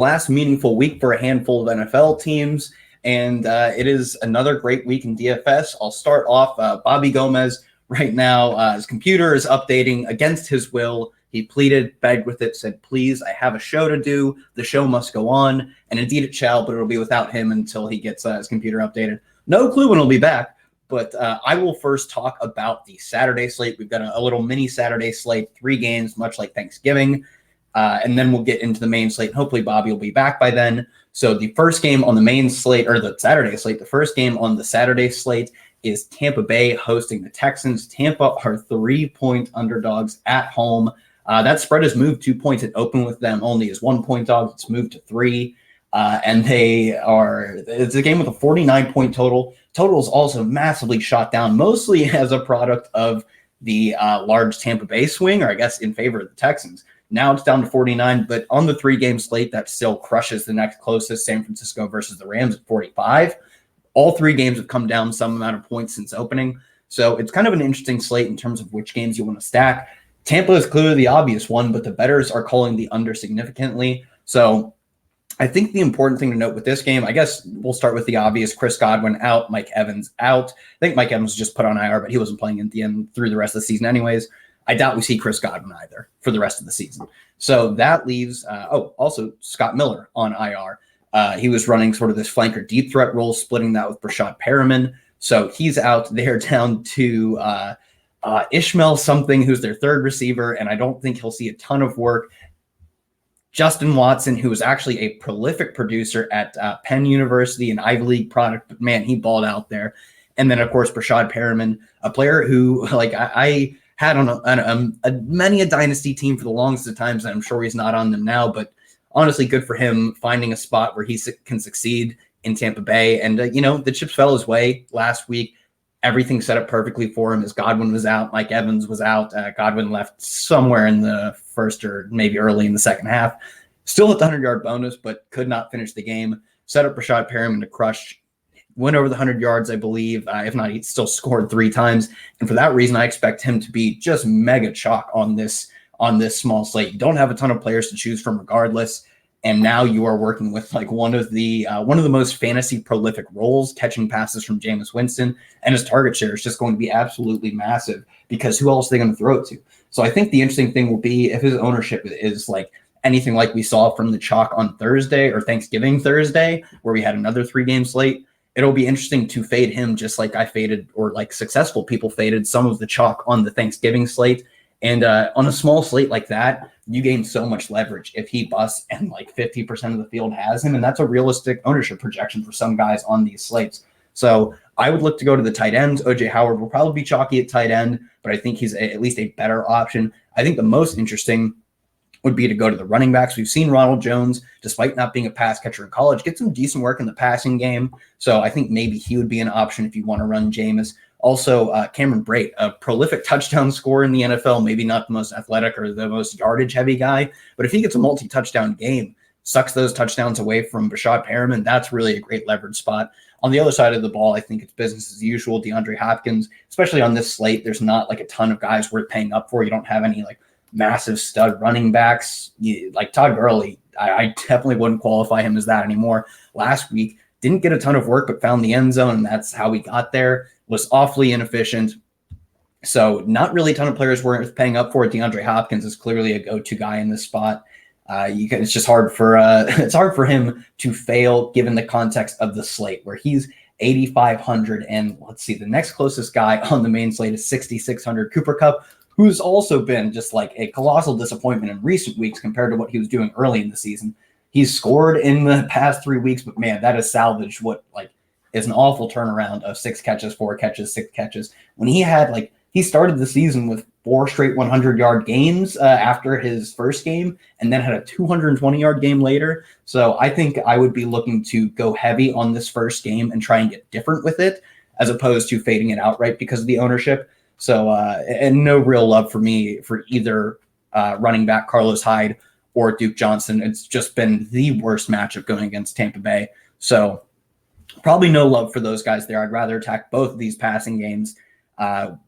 last meaningful week for a handful of NFL teams, and it is another great week in DFS. I'll start off Bobby Gomes right now. His computer is updating against his will. He pleaded, begged with it, said, please, I have a show to do. The show must go on. And indeed it shall, but it'll be without him until he gets his computer updated. No clue when he'll be back, but I will first talk about the Saturday slate. We've got a little mini Saturday slate, 3 games, much like Thanksgiving. And then we'll get into the main slate. Hopefully Bobby will be back by then. So the first game on the main slate, or the Saturday slate, the first game on the Saturday slate is Tampa Bay hosting the Texans. Tampa are 3-point underdogs at home. That spread has moved 2 points. It opened with them only as 1-point dogs. It's moved to 3. And it's a game with a 49-point total. Total is also massively shot down, mostly as a product of the large Tampa Bay swing, or I guess in favor of the Texans. Now it's down to 49, but on the 3-game slate, that still crushes the next closest, San Francisco versus the Rams at 45. All 3 games have come down some amount of points since opening. So it's kind of an interesting slate in terms of which games you want to stack. Tampa is clearly the obvious one, but the bettors are calling the under significantly. So I think the important thing to note with this game, I guess we'll start with the obvious. Chris Godwin out, Mike Evans out. I think Mike Evans was just put on IR, but he wasn't playing at the end through the rest of the season anyways. I doubt we see Chris Godwin either for the rest of the season. So that leaves, also Scott Miller on IR. He was running sort of this flanker deep threat role, splitting that with Brashad Perriman. So he's out. They're down to Ishmael something, who's their third receiver, and I don't think he'll see a ton of work. Justin Watson, who was actually a prolific producer at Penn University, an Ivy League product, but man, he balled out there. And then, of course, Brashad Perriman, a player who, like, I had on many a dynasty team for the longest of times, and I'm sure he's not on them now, but honestly, good for him finding a spot where he can succeed in Tampa Bay. And, the chips fell his way last week. Everything set up perfectly for him as Godwin was out. Mike Evans was out. Godwin left somewhere in the first or maybe early in the second half. Still at the 100-yard bonus, but could not finish the game. Set up Brashad Perriman to crush. Went over the 100 yards, I believe. If not, he still scored 3 times. And for that reason, I expect him to be just mega chalk on this small slate. You don't have a ton of players to choose from regardless. And now you are working with like one of the most fantasy prolific roles, catching passes from Jameis Winston, and his target share is just going to be absolutely massive because who else are they going to throw it to? So I think the interesting thing will be if his ownership is like anything like we saw from the chalk on Thursday or Thanksgiving Thursday, where we had another 3-game slate. It'll be interesting to fade him just like I faded, or like successful people faded some of the chalk on the Thanksgiving slate. And on a small slate like that, you gain so much leverage if he busts and like 50% of the field has him. And that's a realistic ownership projection for some guys on these slates. So I would look to go to the tight ends. OJ Howard will probably be chalky at tight end, but I think he's at least a better option. I think the most interesting would be to go to the running backs. We've seen Ronald Jones, despite not being a pass catcher in college, get some decent work in the passing game. So I think maybe he would be an option if you want to run Jameis. Also, Cameron Brate, a prolific touchdown scorer in the NFL, maybe not the most athletic or the most yardage-heavy guy, but if he gets a multi-touchdown game, sucks those touchdowns away from Brashad Perriman, that's really a great leverage spot. On the other side of the ball, I think it's business as usual. DeAndre Hopkins, especially on this slate, there's not like a ton of guys worth paying up for. You don't have any like massive stud running backs. Like Todd Gurley, I definitely wouldn't qualify him as that anymore. Last week, didn't get a ton of work, but found the end zone, and that's how we got there. Was awfully inefficient. So not really a ton of players worth paying up for it. DeAndre Hopkins is clearly a go-to guy in this spot. It's just hard for him to fail given the context of the slate where he's 8,500. And let's see, the next closest guy on the main slate is 6,600. Cooper Kupp, who's also been just like a colossal disappointment in recent weeks compared to what he was doing early in the season. He's scored in the past 3 weeks, but man, that has salvaged what is an awful turnaround of 6 catches, 4 catches, 6 catches. When he started the season with 4 straight 100-yard games after his first game, and then had a 220-yard game later. So I think I would be looking to go heavy on this first game and try and get different with it, as opposed to fading it outright because of the ownership. So, and no real love for me for either running back Carlos Hyde or Duke Johnson. It's just been the worst matchup going against Tampa Bay. So probably no love for those guys there. I'd rather attack both of these passing games.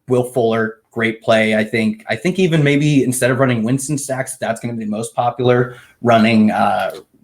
Will Fuller, great play. I think even maybe instead of running Winston stacks, that's going to be the most popular, running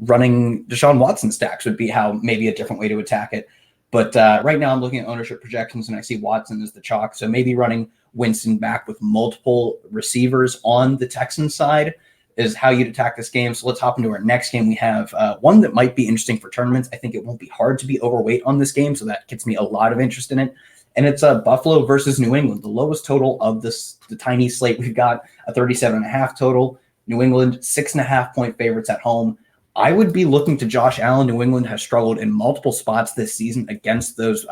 running Deshaun Watson stacks would be how maybe a different way to attack it. But right now I'm looking at ownership projections and I see Watson as the chalk. So maybe running Winston back with multiple receivers on the Texans side is how you'd attack this game. So let's hop into our next game. We have one that might be interesting for tournaments. I think it won't be hard to be overweight on this game, so that gets me a lot of interest in it. And it's Buffalo versus New England, the lowest total of the tiny slate. We've got a 37.5 total. New England, 6.5 point favorites at home. I would be looking to Josh Allen. New England has struggled in multiple spots this season against those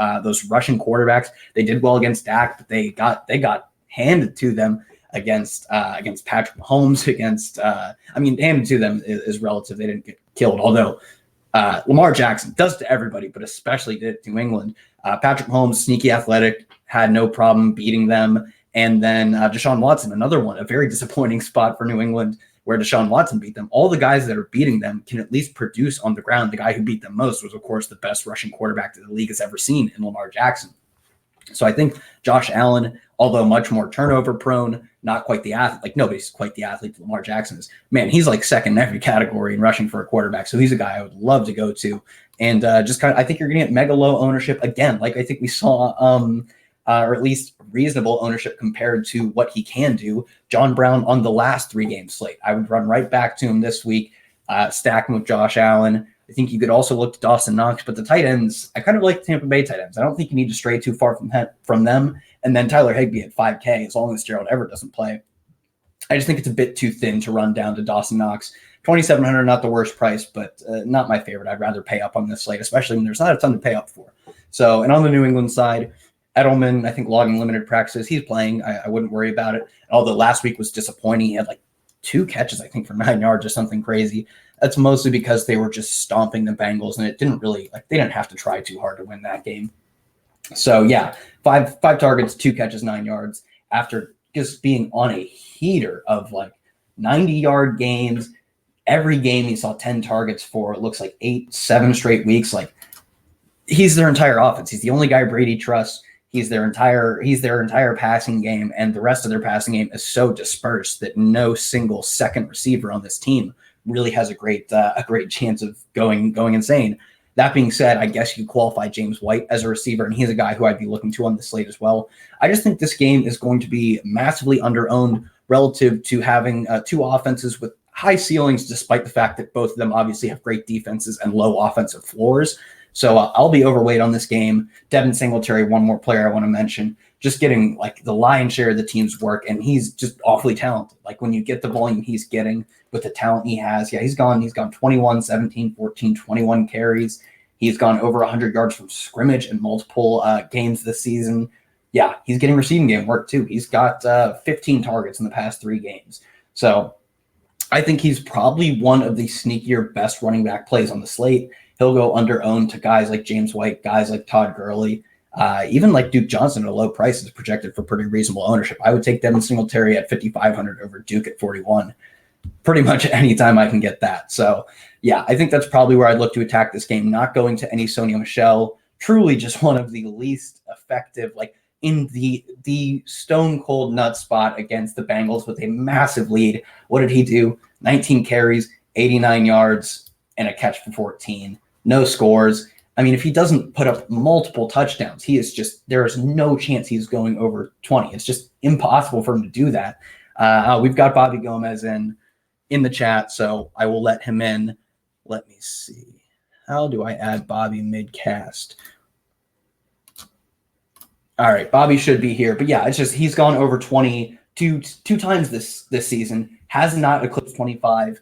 Russian quarterbacks. They did well against Dak, but they got handed to them against Patrick Mahomes. Handed to them is relative. They didn't get killed, although Lamar Jackson does to everybody, but especially did to New England. Patrick Mahomes, sneaky athletic, had no problem beating them. And then Deshaun Watson, another one, a very disappointing spot for New England where Deshaun Watson beat them. All the guys that are beating them can at least produce on the ground. The guy who beat them most was, of course, the best rushing quarterback that the league has ever seen in Lamar Jackson. So I think Josh Allen, although much more turnover prone, not quite the athlete, like nobody's quite the athlete that Lamar Jackson is. Man, he's like second in every category in rushing for a quarterback. So he's a guy I would love to go to. And I think you're going to get mega low ownership again. Like I think we saw, or at least reasonable ownership compared to what he can do. John Brown on the last 3 game slate. I would run right back to him this week, stack him with Josh Allen. I think you could also look to Dawson Knox, but the tight ends, I kind of like the Tampa Bay tight ends. I don't think you need to stray too far from them. And then Tyler Higbee at 5K, as long as Gerald Everett doesn't play. I just think it's a bit too thin to run down to Dawson Knox. 2,700, not the worst price, but not my favorite. I'd rather pay up on this slate, especially when there's not a ton to pay up for. So, and on the New England side, Edelman, I think logging limited practices, he's playing. I wouldn't worry about it. Although last week was disappointing. He had like 2 catches, I think, for 9 yards or something crazy. That's mostly because they were just stomping the Bengals, and it didn't really, they didn't have to try too hard to win that game. So yeah, five targets, 2 catches, 9 yards after just being on a heater of like 90-yard games. Every game he saw 10 targets for, it looks like 7 straight weeks. Like he's their entire offense. He's the only guy Brady trusts. He's their entire passing game, and the rest of their passing game is so dispersed that no single second receiver on this team really has a great chance of going insane. That being said, I guess you qualify James White as a receiver, and he's a guy who I'd be looking to on the slate as well. I just think this game is going to be massively under-owned relative to having 2 offenses with high ceilings, despite the fact that both of them obviously have great defenses and low offensive floors. So I'll be overweight on this game. Devin Singletary, one more player I want to mention, just getting like the lion's share of the team's work, and he's just awfully talented. Like when you get the volume he's getting with the talent he has, he's gone 21, 17, 14, 21 carries. He's gone over 100 yards from scrimmage in multiple games this season. Yeah, he's getting receiving game work too. He's got 15 targets in the past 3 games. So I think he's probably one of the sneakier best running back plays on the slate. He'll go under-owned to guys like James White, guys like Todd Gurley, even like Duke Johnson at a low price is projected for pretty reasonable ownership. I would take Devin Singletary at 5,500 over Duke at 41. Pretty much anytime I can get that. So, yeah, I think that's probably where I'd look to attack this game, not going to any Sony Michel. Truly just one of the least effective, like in the stone-cold nut spot against the Bengals with a massive lead. What did he do? 19 carries, 89 yards, and a catch for 14. No scores. I mean, if he doesn't put up multiple touchdowns, there is no chance he's going over 20. It's just impossible for him to do that. We've got Bobby Gomes in the chat, so I will let him in. Let me see. How do I add Bobby mid-cast? All right, Bobby should be here. But yeah, it's just he's gone over 20 two times this season, has not eclipsed 25.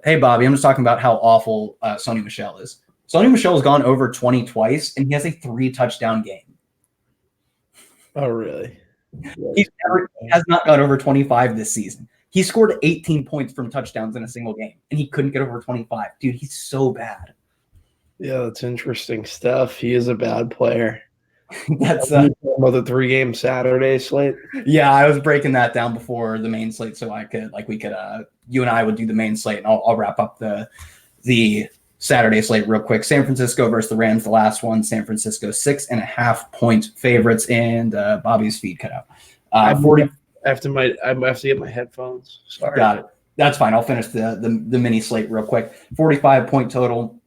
Hey, Bobby, I'm just talking about how awful Sony Michel is. Sony Michel has gone over 20 twice, and he has a 3-touchdown game. Oh, really? He has not gone over 25 this season. He scored 18 points from touchdowns in a single game, and he couldn't get over 25. Dude, he's so bad. Yeah, that's interesting stuff. He is a bad player. That's about the 3-game Saturday slate. Yeah, I was breaking that down before the main slate, so you and I would do the main slate, and I'll wrap up the Saturday slate real quick. San Francisco versus the Rams, the last one. San Francisco 6.5-point favorites, and Bobby's feed cut out. 40. I have to get my headphones. Sorry. Got it. That's fine. I'll finish the mini slate real quick. 45-point total.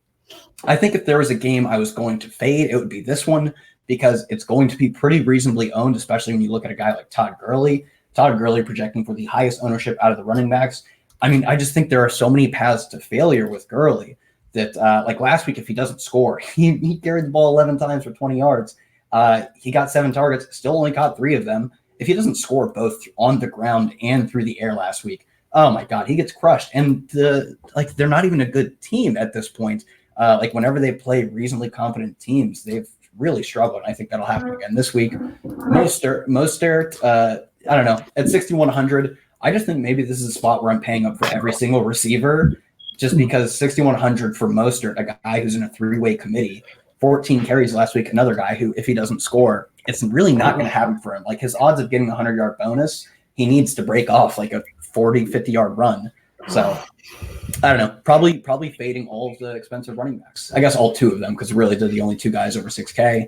I think if there was a game I was going to fade, it would be this one because it's going to be pretty reasonably owned, especially when you look at a guy like Todd Gurley. Todd Gurley projecting for the highest ownership out of the running backs. I mean, I just think there are so many paths to failure with Gurley that, like last week, if he doesn't score, he carried the ball 11 times for 20 yards. He got 7 targets, still only caught 3 of them. If he doesn't score both on the ground and through the air last week, oh my God, he gets crushed. And they're not even a good team at this point. Like whenever they play reasonably competent teams, they've really struggled. I think that'll happen again this week. Mostert, I don't know, at 6,100. I just think maybe this is a spot where I'm paying up for every single receiver, just because 6,100 for Mostert, a guy who's in a 3-way committee, 14 carries last week, another guy who, if he doesn't score, it's really not going to happen for him. Like his odds of getting a 100-yard bonus, he needs to break off like a 40, 50-yard run. So I don't know, probably fading all of the expensive running backs. I guess all 2 of them, because really they're the only 2 guys over 6K.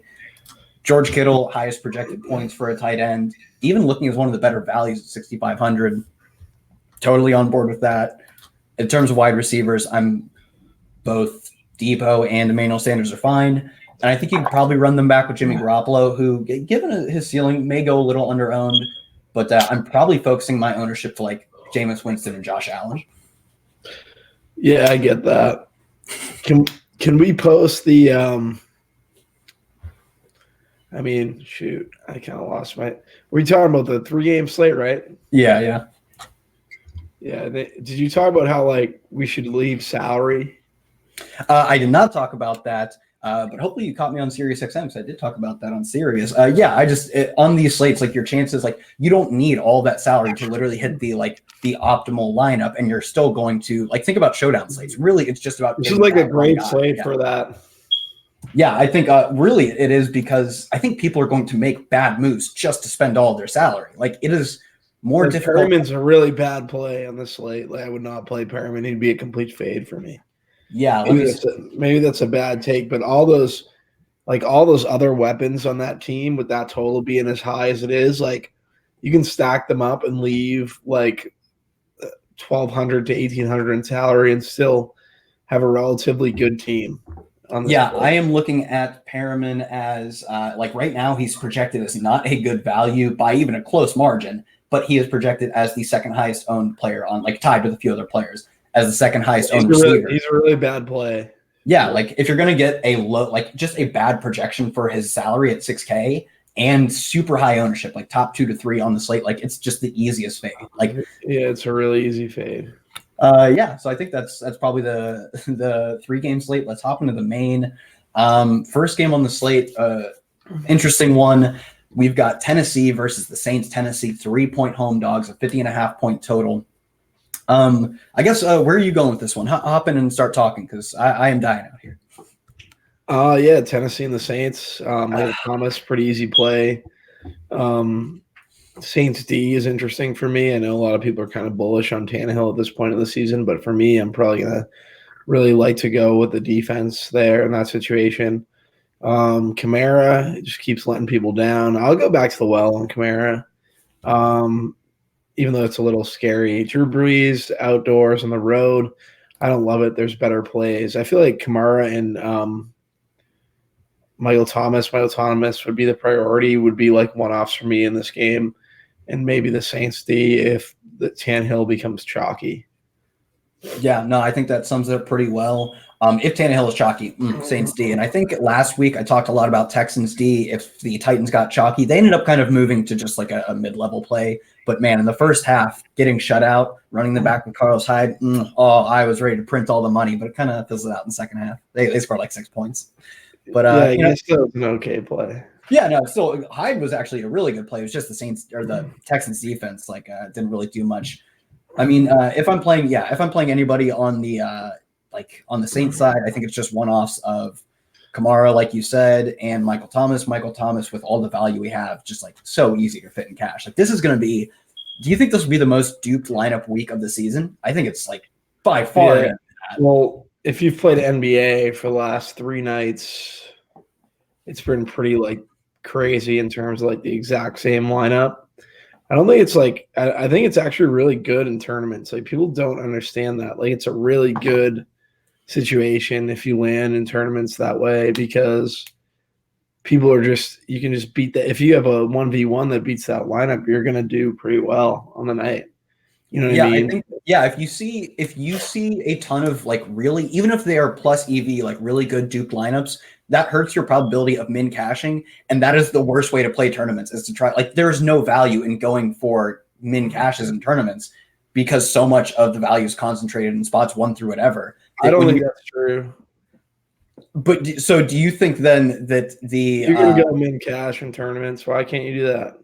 George Kittle, highest projected points for a tight end, even looking as one of the better values at 6,500. Totally on board with that. In terms of wide receivers, I'm both Debo and Emmanuel Sanders are fine. And I think you can probably run them back with Jimmy Garoppolo, who, given his ceiling, may go a little under-owned. But I'm probably focusing my ownership to like Jameis Winston and Josh Allen. Yeah, I get that. Can we post the I mean, shoot, I kind of lost my. Were you talking about the 3-game slate, right? Yeah. Did you talk about how like we should leave salary? I did not talk about that, but hopefully you caught me on Sirius XM because I did talk about that on Sirius. On these slates, like your chances, like you don't need all that salary to literally hit the optimal lineup, and you're still going to like think about showdown slates. Really, it's just about. This is like a great slate for that. Yeah, I think really it is because I think people are going to make bad moves just to spend all of their salary. Like it is more difficult. Perriman's a really bad play on the slate. Like, I would not play Perriman. He'd be a complete fade for me. Yeah, maybe that's a bad take, but all those other weapons on that team with that total being as high as it is, like you can stack them up and leave like 1,200 to 1,800 in salary and still have a relatively good team. I am looking at Perriman as like right now he's projected as not a good value by even a close margin, but he is projected as the second highest owned player on like tied with a few other players as the second highest owned receiver. He's a really bad play. Yeah, like if you're going to get a low, like just a bad projection for his salary at 6K and super high ownership, like top 2 to 3 on the slate, like it's just the easiest fade. Like yeah, it's a really easy fade. So I think that's probably the 3-game slate. Let's hop into the main. First game on the slate, interesting one. We've got Tennessee versus the Saints. Tennessee 3-point home dogs, a 50.5-point total. I guess where are you going with this one? Hop in and start talking because I am dying out here. Yeah, Tennessee and the Saints. Michael Thomas, pretty easy play. Saints D is interesting for me. I know a lot of people are kind of bullish on Tannehill at this point of the season, but for me, I'm probably going to really like to go with the defense there in that situation. Kamara just keeps letting people down. I'll go back to the well on Kamara, even though it's a little scary. Drew Brees outdoors on the road. I don't love it. There's better plays. I feel like Kamara and Michael Thomas would be the priority, would be like one-offs for me in this game. And maybe the Saints D if the Tannehill becomes chalky. Yeah, no, I think that sums it up pretty well. If Tannehill is chalky, Saints D. And I think last week I talked a lot about Texans D. If the Titans got chalky, they ended up kind of moving to just like a mid-level play. But man, in the first half, getting shut out, running the back with Carlos Hyde, I was ready to print all the money, but it kind of fizzled out in the second half. They scored like 6 points. But still an okay play. Yeah, no, still Hyde was actually a really good play. It was just the Saints or the Texans defense didn't really do much. I mean, if I'm playing anybody on the on the Saints side, I think it's just one-offs of Kamara, like you said, and Michael Thomas. Michael Thomas, with all the value we have, just like so easy to fit in cash. Like this is going to be. Do you think this will be the most duped lineup week of the season? I think it's like by far. Yeah. Well, if you've played NBA for the last 3 nights, it's been pretty like crazy in terms of like the exact same lineup. I don't think it's like I think it's actually really good in tournaments. Like people don't understand that. Like it's a really good situation if you land in tournaments that way because people are just you can just beat that. If you have a 1v1 that beats that lineup, you're gonna do pretty well on the night. You know what I Yeah, I mean? think if you see a ton of like really, even if they are plus EV, like really good dupe lineups, that hurts your probability of min cashing. And that is the worst way to play tournaments is to try like there's no value in going for min cashes in tournaments because so much of the value is concentrated in spots 1 through whatever. I That don't when think you that's true. so do you think then that You can go min cash in tournaments. Why can't you do that?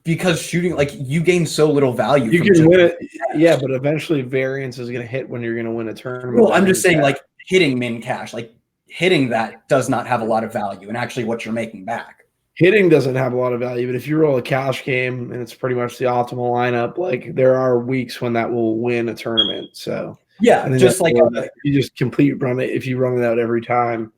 because shooting like you gain so little value You from can just win it, yeah, but eventually variance is going to hit when you're going to win a tournament. well, I'm just saying like hitting min cash, like hitting that does not have a lot of value and actually what you're making back. Hitting doesn't have a lot of value, but if you roll a cash game and it's pretty much the optimal lineup, like there are weeks when that will win a tournament. So Yeah, and then just like you just complete run it if you run it out every time.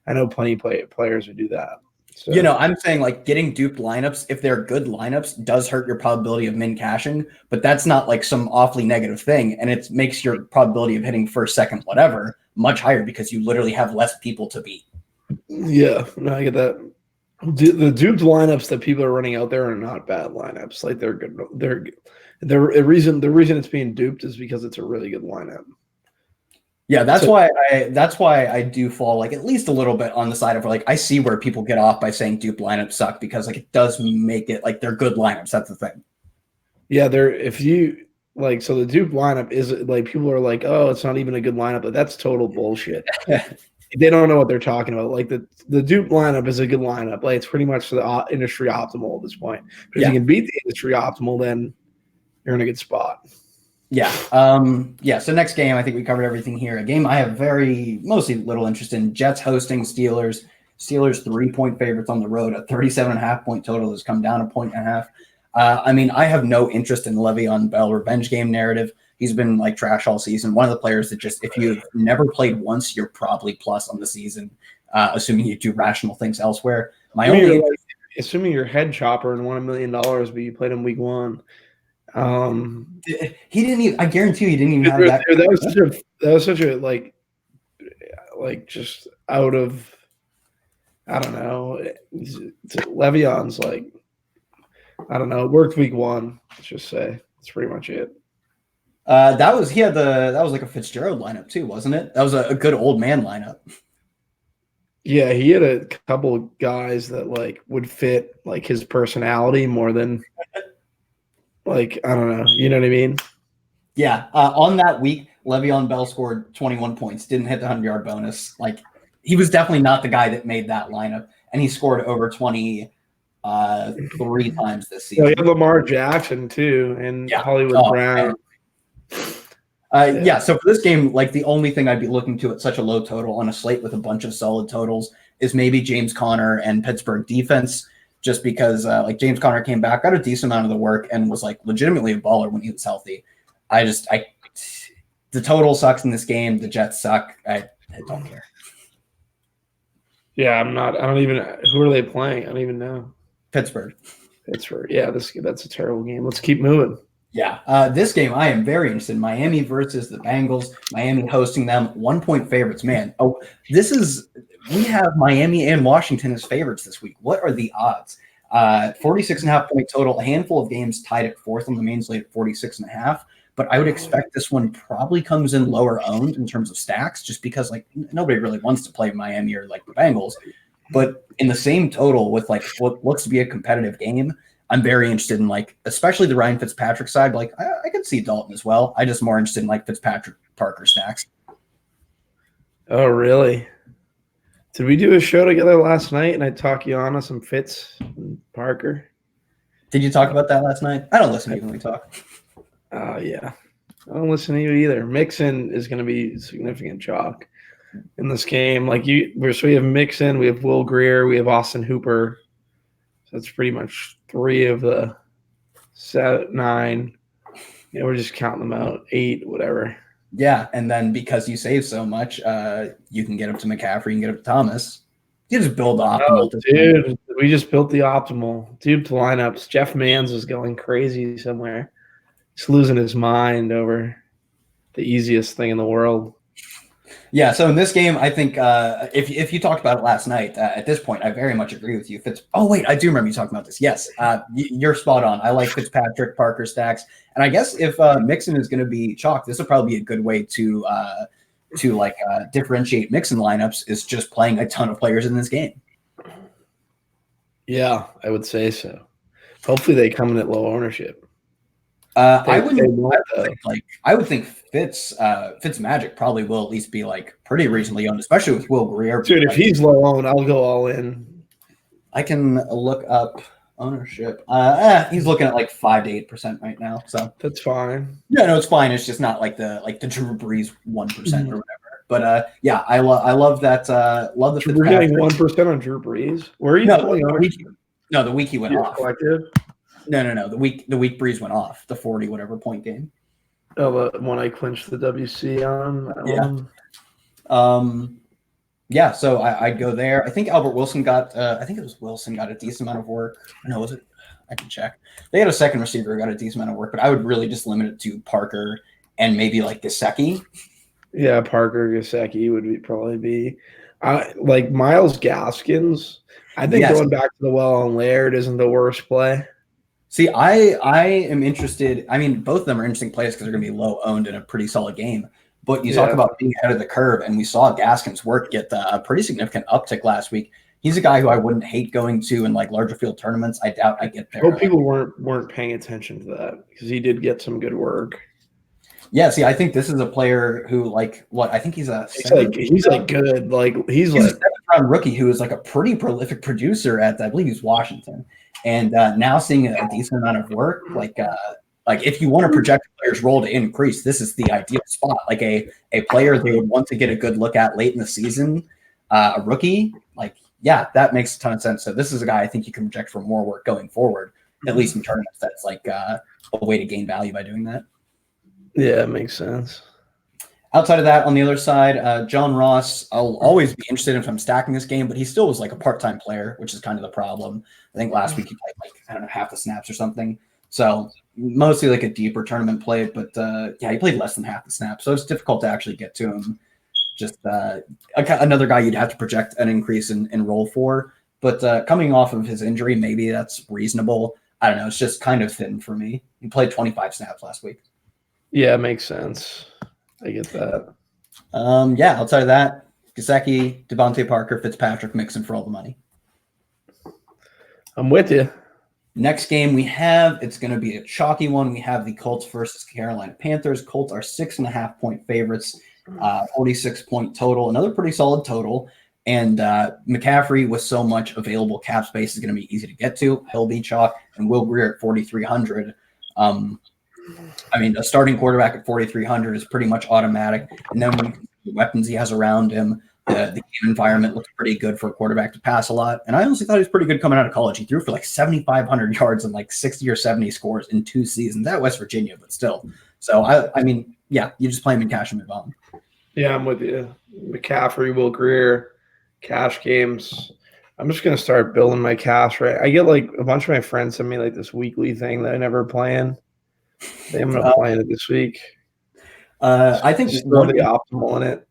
I know plenty of players who do that. So I'm saying like getting duped lineups, if they're good lineups, does hurt your probability of min cashing, but that's not like some awfully negative thing. And it makes your probability of hitting first, second, whatever, much higher because you literally have less people to beat. yeah, no, I get that. The duped lineups that people are running out there are not bad lineups. Like they're good. The reason it's being duped is because it's a really good lineup. Yeah, that's why I do fall like at least a little bit on the side of like I see where people get off by saying dupe lineups suck because like it does make it like they're good lineups. That's the thing. Yeah, if you like so the dupe lineup is like people are like, oh, it's not even a good lineup, but that's total bullshit. They don't know what they're talking about. Like the dupe lineup is a good lineup. Like it's pretty much the industry optimal at this point. But if you can beat the industry optimal, then you're in a good spot. Yeah. So next game, I think we covered everything here. A game I have mostly little interest in. Jets hosting Steelers. Steelers 3-point favorites on the road. A 37.5-point total has come down 1.5. I mean, I have no interest in Le'Veon Bell revenge game narrative. He's been like trash all season. One of the players that just, if you've never played once, you're probably plus on the season, assuming you do rational things elsewhere. Assuming you're head chopper and won $1 million, but you played him week 1. He didn't even. I guarantee you, he didn't even have that. That was such a like just out of. I don't know. Le'Veon's like, I don't know. It worked week 1. Let's just say that's pretty much it. That was like a Fitzgerald lineup too, wasn't it? That was a good old man lineup. Yeah, he had a couple of guys that like would fit like his personality more than like I don't know. You know what I mean? Yeah. On that week, Le'Veon Bell scored 21 points. Didn't hit the 100-yard bonus. Like he was definitely not the guy that made that lineup, and he scored over 20 3 times this season. Yeah, Lamar Jackson too, and Hollywood Brown. So for this game, like the only thing I'd be looking to at such a low total on a slate with a bunch of solid totals is maybe James Conner and Pittsburgh defense, just because like James Conner came back, got a decent amount of the work, and was like legitimately a baller when he was healthy. The total sucks in this game. The Jets suck. I don't care. Yeah, I don't even. Who are they playing? I don't even know. Pittsburgh. Yeah, that's a terrible game. Let's keep moving. Yeah, this game I am very interested in. Miami versus the Bengals. Miami hosting them, 1-point favorites. Man, we have Miami and Washington as favorites this week. What are the odds? 46.5-point total. A handful of games tied at 4th on the main slate at 46.5. But I would expect this one probably comes in lower owned in terms of stacks, just because like nobody really wants to play Miami or like the Bengals. But in the same total with like what looks to be a competitive game, I'm very interested in like, especially the Ryan Fitzpatrick side. But like I could see Dalton as well. I just more interested in like Fitzpatrick Parker stacks. Oh, really? Did we do a show together last night and I talk you on some Fitz and Parker? Did you talk about that last night? I don't listen to you when we talk. Yeah. I don't listen to you either. Mixon is going to be significant chalk in this game. Like so we have Mixon, we have Will Grier, we have Austin Hooper. So that's pretty much 3 of the 9. Yeah, we're just counting them out. 8, whatever. Yeah, and then because you save so much, you can get up to McCaffrey and get up to Thomas. You just build off. Dude, We just built the optimal duped lineups. Jeff Mans is going crazy somewhere. He's losing his mind over the easiest thing in the world. Yeah, so in this game, I think if you talked about it last night, at this point, I very much agree with you. Oh, wait, I do remember you talking about this. Yes, you're spot on. I like Fitzpatrick, Parker stacks. And I guess if Mixon is going to be chalk, this will probably be a good way to differentiate Mixon lineups is just playing a ton of players in this game. Yeah, I would say so. Hopefully they come in at low ownership. I would think Fitz Magic probably will at least be like pretty reasonably owned, especially with Will Greer. Dude, if he's low owned, I'll go all in. I can look up ownership. He's looking at like 5 to 8% right now. So that's fine. Yeah, no, it's fine. It's just not like the Drew Brees 1% or whatever. But yeah, I love that. Love the we're getting 1% on Drew Brees. Where are you pulling the week he went off. Collected? No. The week Brees went off, the 40 whatever point game. Oh, the one I clinched the WC on. Yeah. So I'd go there. I think Albert Wilson got. I think it was Wilson got a decent amount of work. No, was it? I can check. They had a second receiver who got a decent amount of work, but I would really just limit it to Parker and maybe like Gesicki. Yeah, Parker Gesicki would probably be. Like Myles Gaskins. I think going back to the on Laird isn't the worst play. See, I am interested. I mean, both of them are interesting plays because they're going to be low owned in a pretty solid game. But you talk about being ahead of the curve, and we saw Gaskins' work get a pretty significant uptick last week. He's a guy who I wouldn't hate going to in like larger field tournaments. I doubt I get there. Hope people weren't paying attention to that because he did get some good work. Yeah, see, I think this is a player who I think he's a he's good. He's a 7th-round rookie who is like a pretty prolific producer at I believe he's Washington. And now seeing a decent amount of work, like if you want to project a player's role to increase, this is the ideal spot. Like a player they would want to get a good look at late in the season, a rookie, that makes a ton of sense. So this is a guy I think you can project for more work going forward, at least in tournaments. That's like a way to gain value by doing that. Yeah, it makes sense. Outside of that, on the other side, John Ross, I'll always be interested if I'm stacking this game, but he still was like a part-time player, which is kind of the problem. I think last week he played half the snaps or something. So mostly like a deeper tournament play, but he played less than half the snaps. So it's difficult to actually get to him. Just another guy you'd have to project an increase in role for. But coming off of his injury, maybe that's reasonable. I don't know. It's just kind of thin for me. He played 25 snaps last week. Yeah, it makes sense. I get that. Outside of that, Gesicki, Devontae Parker, Fitzpatrick, Mixon for all the money. I'm with you. Next game it's going to be a chalky one. We have the Colts versus Carolina Panthers. Colts are 6.5-point favorites, 46-point total. Another pretty solid total. And McCaffrey with so much available cap space is going to be easy to get to. He'll be chalk, and Will Greer at 4,300. A starting quarterback at 4,300 is pretty much automatic. And then when the weapons he has around him, the game environment looks pretty good for a quarterback to pass a lot. And I honestly thought he was pretty good coming out of college. He threw for 7,500 yards and 60 or 70 scores in 2 seasons at West Virginia, but still. So, you just play him in cash and move on. Yeah, I'm with you. McCaffrey, Will Greer, cash games. I'm just going to start building my cash, right? I get a bunch of my friends send me this weekly thing that I never plan. I'm going to plan it this week. I think just throw the optimal in it.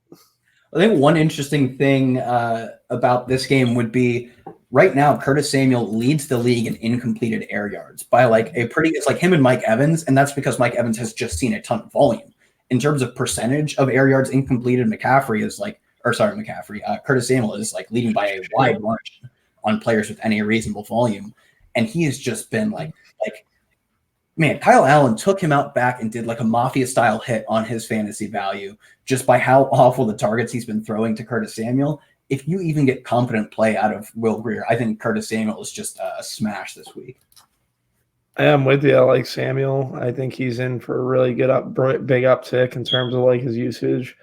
I think one interesting thing about this game would be right now, Curtis Samuel leads the league in incompleted air yards by it's like him and Mike Evans. And that's because Mike Evans has just seen a ton of volume. In terms of percentage of air yards incompleted, Curtis Samuel is leading by a wide margin on players with any reasonable volume. And he has just been man, Kyle Allen took him out back and did a mafia style hit on his fantasy value just by how awful the targets he's been throwing to Curtis Samuel. If you even get competent play out of Will Greer, I think Curtis Samuel is just a smash this week. I am with you. I like Samuel. I think he's in for a really good big uptick in terms of his usage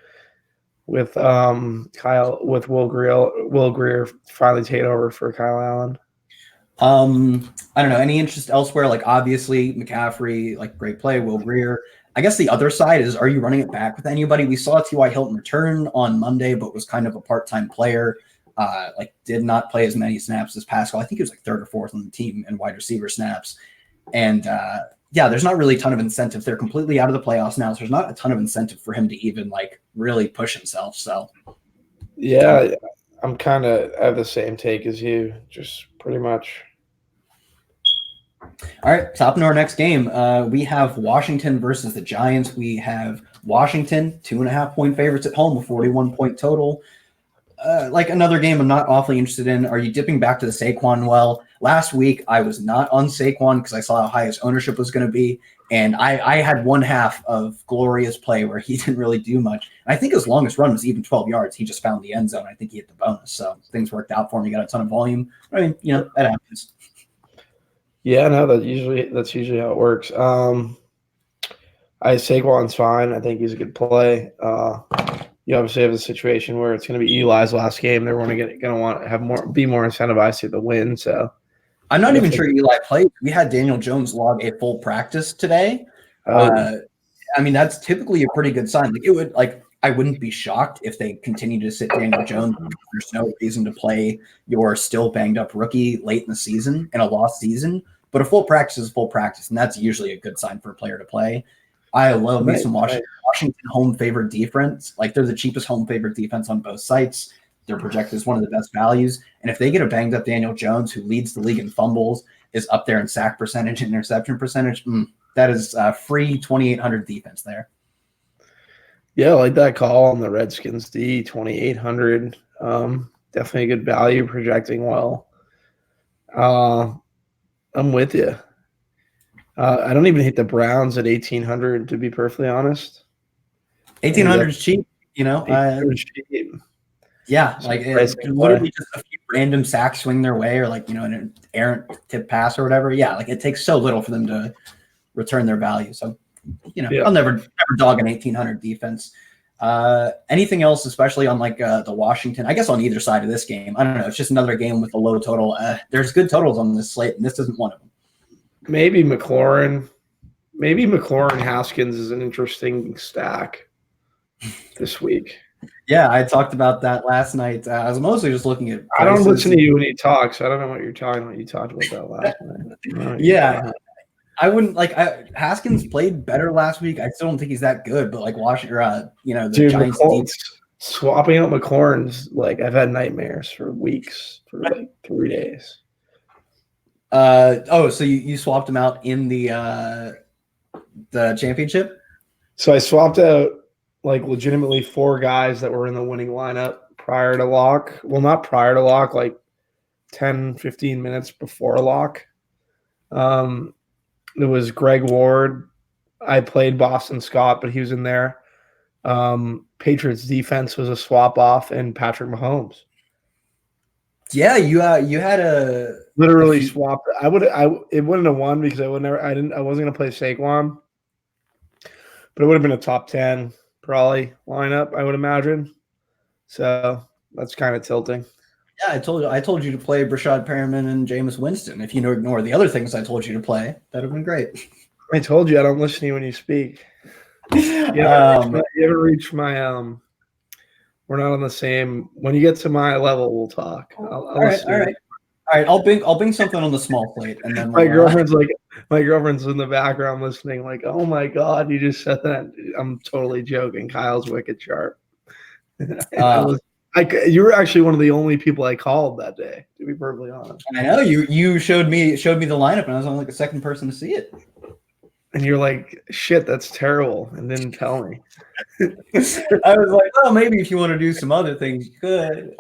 with Will Greer finally taking over for Kyle Allen. I don't know. Any interest elsewhere? Obviously McCaffrey, great play. Will Greer. I guess the other side is, are you running it back with anybody? We saw T.Y. Hilton return on Monday, but was kind of a part-time player. did not play as many snaps as Pascal. I think he was like third or fourth on the team in wide receiver snaps. And there's not really a ton of incentive. They're completely out of the playoffs now, so there's not a ton of incentive for him to even like really push himself. So yeah, I'm kind of have the same take as you, just pretty much. All right, top into our next game. We have Washington versus the Giants. We have Washington 2.5-point favorites at home, a 41-point total. Like another game I'm not awfully interested in. Are you dipping back to the Saquon well? Last week, I was not on Saquon because I saw how high his ownership was going to be. And I had one half of glorious play where he didn't really do much. And I think his longest run was even 12 yards. He just found the end zone. I think he hit the bonus. So things worked out for him. He got a ton of volume. I mean, that happens. Yeah, no, that's usually how it works. Saquon's fine. I think he's a good play. You obviously have a situation where it's going to be Eli's last game. They're going to want to have be more incentivized to the win. So I'm not even sure Eli played. We had Daniel Jones log a full practice today. I mean, that's typically a pretty good sign. I wouldn't be shocked if they continue to sit Daniel Jones. There's no reason to play your still banged up rookie late in the season in a lost season. But a full practice is a full practice, and that's usually a good sign for a player to play. I love me some Washington home favorite defense. Like they're the cheapest home favorite defense on both sites. They're projected as one of the best values. And if they get a banged up Daniel Jones, who leads the league in fumbles, is up there in sack percentage and interception percentage, that is free 2,800 defense there. Yeah, I like that call on the Redskins D, 2,800. Definitely a good value, projecting well. I'm with you. I don't even hate the Browns at 1,800, to be perfectly honest. 1,800 is cheap, cheap. Yeah, like literally just a few random sacks swing their way, or an errant tip pass or whatever. Yeah, like it takes so little for them to return their value. So, I'll never dog an 1,800 defense. Anything else, especially on the Washington? I guess on either side of this game. I don't know. It's just another game with a low total. There's good totals on this slate, and this isn't one of them. Maybe McLaurin Haskins is an interesting stack this week. Yeah, I talked about that last night. I was mostly just looking at prices. I don't listen to you when you talk, so I don't know what you're talking about. You talked about that last night. Yeah. I wouldn't Haskins played better last week. I still don't think he's that good, but Washington, the Giants swapping out McLaurin's I've had nightmares for weeks, for 3 days. So you swapped him out in the championship? So I swapped out legitimately 4 guys that were in the winning lineup prior to lock. Well, not prior to lock, 10, 15 minutes before lock. It was Greg Ward. I played Boston Scott, but he was in there. Patriots defense was a swap off, and Patrick Mahomes. Yeah, you had a literally swapped. It wouldn't have won because I wasn't gonna play Saquon, but it would have been a top 10 probably lineup, I would imagine. So that's kind of tilting. Yeah, I told you to play Brashad Perriman and Jameis Winston. If you ignore the other things I told you to play, that'd have been great. I told you I don't listen to you when you speak. You haven't reached my we're not on the same. When you get to my level, we'll talk. All right. I'll bring something on the small plate, and then my girlfriend's in the background listening. Oh my god, you just said that. I'm totally joking. Kyle's wicked sharp. You were actually one of the only people I called that day, to be perfectly honest. I know you showed me the lineup, and I was only the second person to see it. And you're like, shit, that's terrible, and didn't tell me. I was like, well, maybe if you want to do some other things, you could.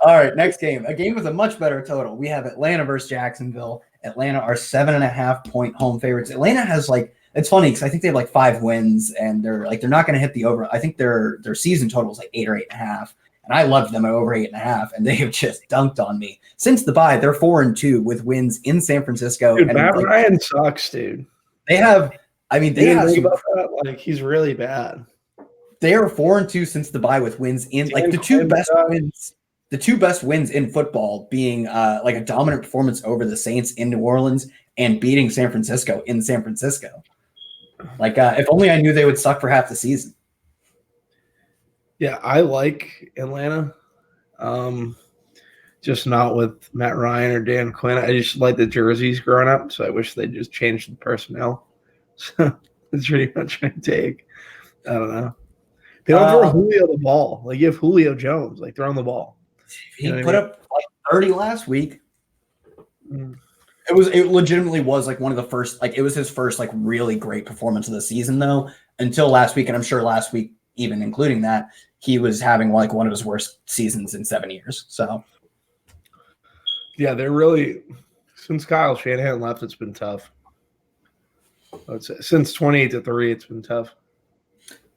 All right, next game. A game with a much better total. We have Atlanta versus Jacksonville. Atlanta are 7.5-point home favorites. Atlanta has it's funny because I think they have 5 wins, and they're not going to hit the over. I think their season total is 8 or 8.5. And I loved them at over 8.5, and they have just dunked on me. Since the bye, they're 4-2 with wins in San Francisco. Dude, Matt Ryan sucks, dude. They have he's really bad. They are 4-2 since the bye with wins in the two best wins. The 2 best wins in football being a dominant performance over the Saints in New Orleans and beating San Francisco in San Francisco. If only I knew they would suck for half the season. Yeah, I like Atlanta. Just not with Matt Ryan or Dan Quinn. I just like the jerseys growing up, so I wish they just changed the personnel. So that's pretty much my take. I don't know. They don't throw Uh, Julio the ball. Like you have Julio Jones, like throwing the ball. You he know what I put mean? up like 30 last week. Mm. It legitimately was like one of the first, like it was his first like really great performance of the season though, until last week. And I'm sure last week, even including that, he was having like one of his worst seasons in 7 years. So Yeah, they're really since Kyle Shanahan left, it's been tough. Let's say since 28-3, it's been tough.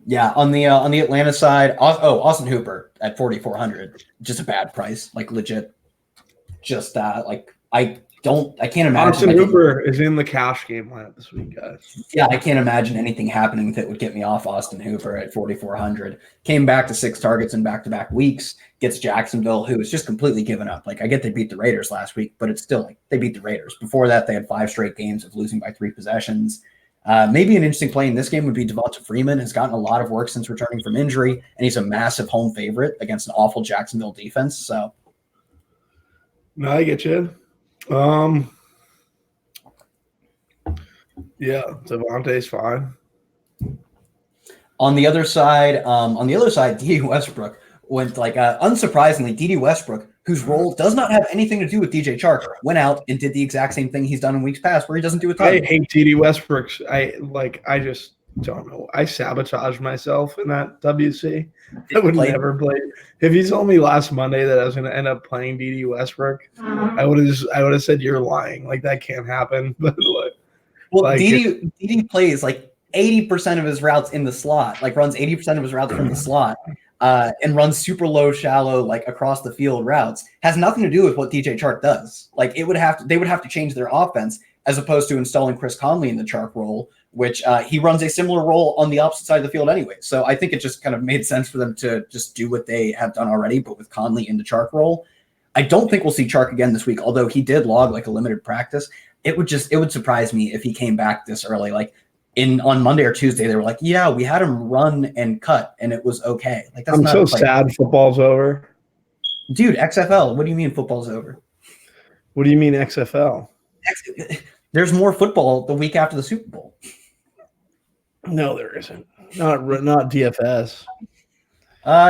yeah, on the Atlanta side, Austin Hooper at 4,400, just a bad price, like legit. Just like I can't imagine Austin like Hooper is in the cash game lineup this week, guys. yeah, I can't imagine anything happening that would get me off Austin Hooper at 4,400. Came back to 6 targets in back-to-back weeks. Gets Jacksonville, who is just completely given up. Like I get they beat the Raiders last week, but it's still like they beat the Raiders. Before that, they had 5 straight games of losing by 3 possessions. Maybe an interesting play in this game would be Devonta Freeman. Has gotten a lot of work since returning from injury, and he's a massive home favorite against an awful Jacksonville defense. So No, I get you. Yeah, Devontae's fine. on the other side, D.D. Westbrook went like unsurprisingly, D.D. Westbrook, whose role does not have anything to do with DJ Chark, went out and did the exact same thing he's done in weeks past, where he doesn't do a ton. I hate TD Westbrook. I just don't know. I sabotage myself in that WC. I would never play. If you told me last Monday that I was going to end up playing DD Westbrook, I would have said you're lying. Like that can't happen. But well, like, DD plays like 80% of his routes in the slot, like runs 80% of his routes from the slot, and runs super low, shallow, like across the field routes. Has nothing to do with what DJ Chark does. Like they would have to change their offense as opposed to installing Chris Conley in the Chark role, which he runs a similar role on the opposite side of the field anyway. So I think it just kind of made sense for them to just do what they have done already, but with Conley in the Chark role. I don't think we'll see Chark again this week, although he did log like a limited practice. It would surprise me if he came back this early. Like on Monday or Tuesday, they were like, yeah, we had him run and cut and it was okay. Like that's I'm not so sad football's over. Dude, XFL, what do you mean football's over? What do you mean XFL? There's more football the week after the Super Bowl. No, there isn't. Not DFS.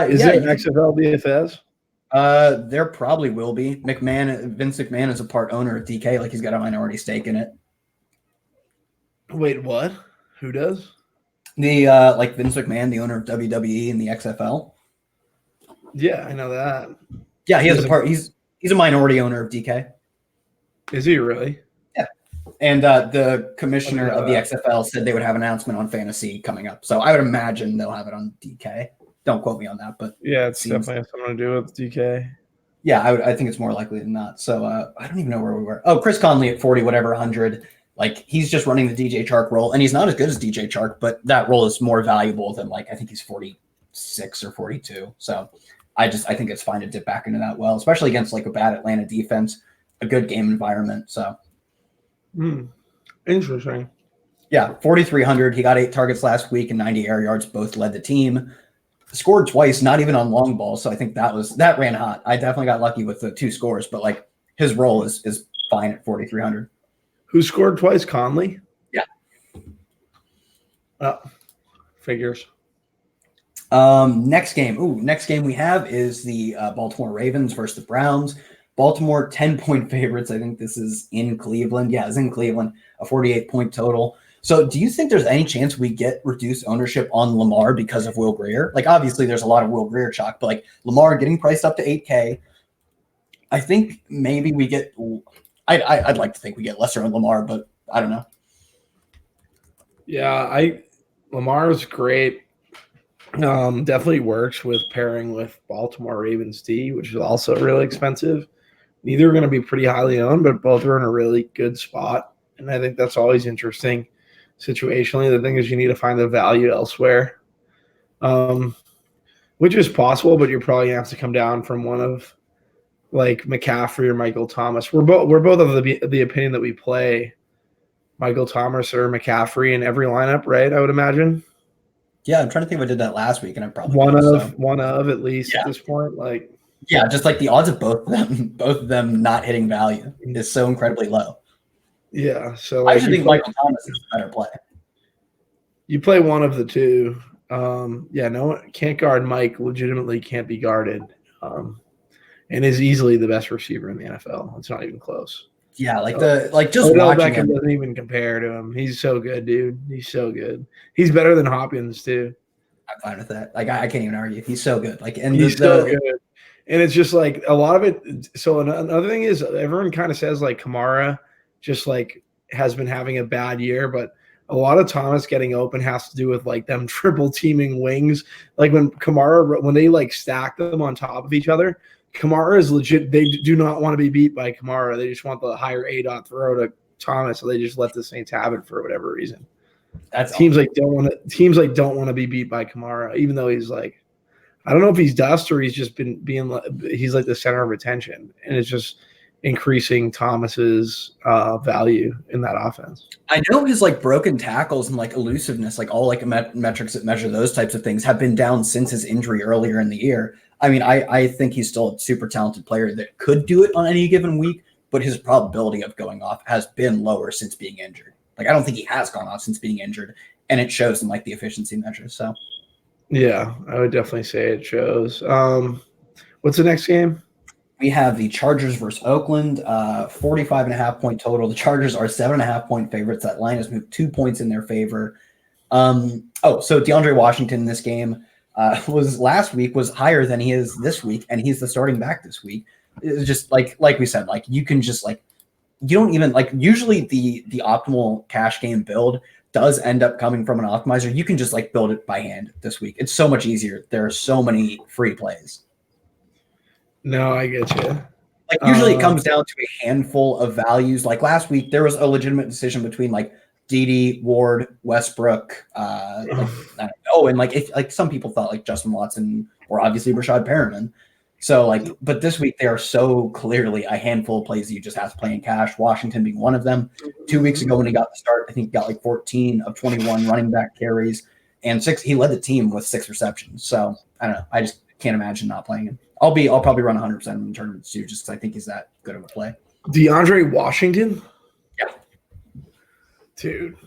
Is there an XFL DFS? There probably will be. Vince McMahon is a part owner of DK, like he's got a minority stake in it. Wait, what? Who does? The like Vince McMahon, the owner of WWE and the XFL. Yeah, I know that. Yeah, he has a part. He's a minority owner of DK. Is he really? Yeah. And the commissioner of the XFL said they would have an announcement on fantasy coming up. So I would imagine they'll have it on DK. Don't quote me on that, but yeah, it's definitely has something to do with DK. Yeah, I think it's more likely than not. So I don't even know where we were. Oh, Chris Conley at 40, whatever, 100. Like he's just running the DJ Chark role, and he's not as good as DJ Chark, but that role is more valuable than like I think he's 46 or 42. So I think it's fine to dip back into that well, especially against like a bad Atlanta defense, a good game environment. So interesting. Yeah, 4,300. He got 8 targets last week and 90 air yards. Both led the team. Scored twice, not even on long balls. So I think that ran hot. I definitely got lucky with the 2 scores, but like his role is fine at 4,300. Who scored twice? Conley? Yeah. Figures. Next game we have is the Baltimore Ravens versus the Browns. Baltimore 10-point favorites. I think this is in Cleveland. Yeah, it's in Cleveland. A 48-point total. So do you think there's any chance we get reduced ownership on Lamar because of Will Grier? Like, obviously, there's a lot of Will Grier chalk, but like Lamar getting priced up to 8K, I think maybe we get – I'd like to think we get lesser on Lamar, but I don't know. Yeah, Lamar's great. Definitely works with pairing with Baltimore Ravens D, which is also really expensive. Neither are going to be pretty highly owned, but both are in a really good spot. And I think that's always interesting situationally. The thing is you need to find the value elsewhere, which is possible, but you're probably going to have to come down from one of like McCaffrey or Michael Thomas. We're both of the opinion that we play Michael Thomas or McCaffrey in every lineup, right? I would imagine. Yeah, I'm trying to think if I did that last week, and I probably One did. of So one of at least yeah, at this point. Like yeah, just like the odds of both of them not hitting value is so incredibly low. yeah, so I like actually think Michael Thomas is a better play. you play one of the two. Yeah, no one can't guard Mike. Legitimately can't be guarded, and is easily the best receiver in the NFL. It's not even close. Yeah, So, just Odell watching Beckham him. doesn't even compare to him. He's so good, dude. He's so good. He's better than Hopkins too. I'm fine with that. Like I can't even argue. He's so good. Like and He's so good. And it's just like a lot of it. So another thing is everyone kind of says like Kamara just like has been having a bad year, but a lot of Thomas getting open has to do with like them triple teaming wings. Like when they like stack them on top of each other, Kamara is legit. They do not want to be beat by Kamara. They just want the higher A dot throw to Thomas, so they just let the Saints have it for whatever reason. That's Teams like don't want to be beat by Kamara, even though he's like, I don't know if he's dust or he's just been being he's like the center of attention, and it's just increasing Thomas's value in that offense. I know his like broken tackles and like elusiveness, like all like metrics that measure those types of things have been down since his injury earlier in the year. I mean, I think he's still a super talented player that could do it on any given week, but his probability of going off has been lower since being injured. Like I don't think he has gone off since being injured, and it shows in like the efficiency measures. So yeah, I would definitely say it shows. What's the next game? we have the Chargers versus Oakland, 45.5-point total. The Chargers are 7.5-point favorites. That line has moved 2 points in their favor. So DeAndre Washington in this game was last week was higher than he is this week, and he's the starting back this week. It's just like we said, like you can just like you don't even like usually the optimal cash game build does end up coming from an optimizer. You can just like build it by hand this week. It's so much easier. There are so many free plays. No, I get you. Like usually it comes down to a handful of values. Like last week, there was a legitimate decision between like Dede, Ward, Westbrook, and like if like some people thought like Justin Watson or obviously Rashad Perriman. So like, but this week they are so clearly a handful of plays that you just have to play in cash. Washington being one of them. 2 weeks ago when he got the start, I think he got like 14 of 21 running back carries and 6. He led the team with 6 receptions. So I don't know. I just can't imagine not playing him. I'll probably run 100% in tournaments too, just because I think he's that good of a play. DeAndre Washington? Yeah. Dude,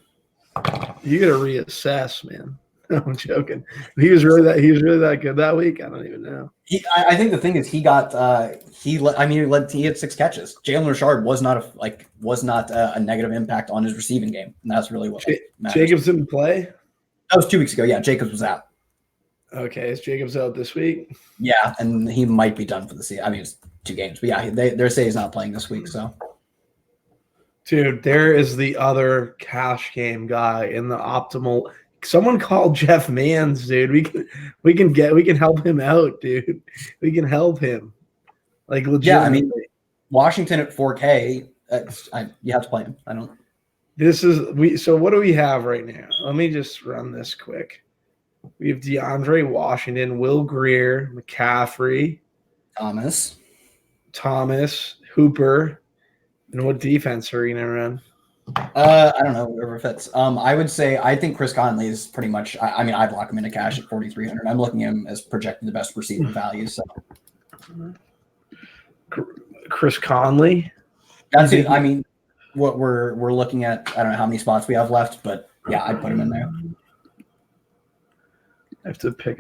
you got to reassess, man. I'm joking. He was really that good that week. I don't even know. I think the thing is he had 6 catches. Jalen Richard was not a negative impact on his receiving game, and that's really what matters. Jacobs didn't play. That was 2 weeks ago. Yeah, Jacobs was out. Okay, is Jacobs out this week? Yeah, and he might be done for the season. I mean, it's 2 games, but yeah, they say he's not playing this week. So, dude, there is the other cash game guy in the optimal. Someone called Jeff Mans, dude. We can help him out, dude. We can help him. Like legit. Yeah, I mean, Washington at 4K. You have to play him. I don't. So what do we have right now? Let me just run this quick. We have DeAndre Washington, Will Grier, McCaffrey, Thomas, Hooper, and what defense are you gonna run? I don't know, whoever fits. I would say I think Chris Conley is pretty much. I mean, I'd lock him into cash at 4,300. I'm looking at him as projected the best receiver value. So, Chris Conley. That's it. I mean, what we're looking at. I don't know how many spots we have left, but yeah, I'd put him in there. I have to pick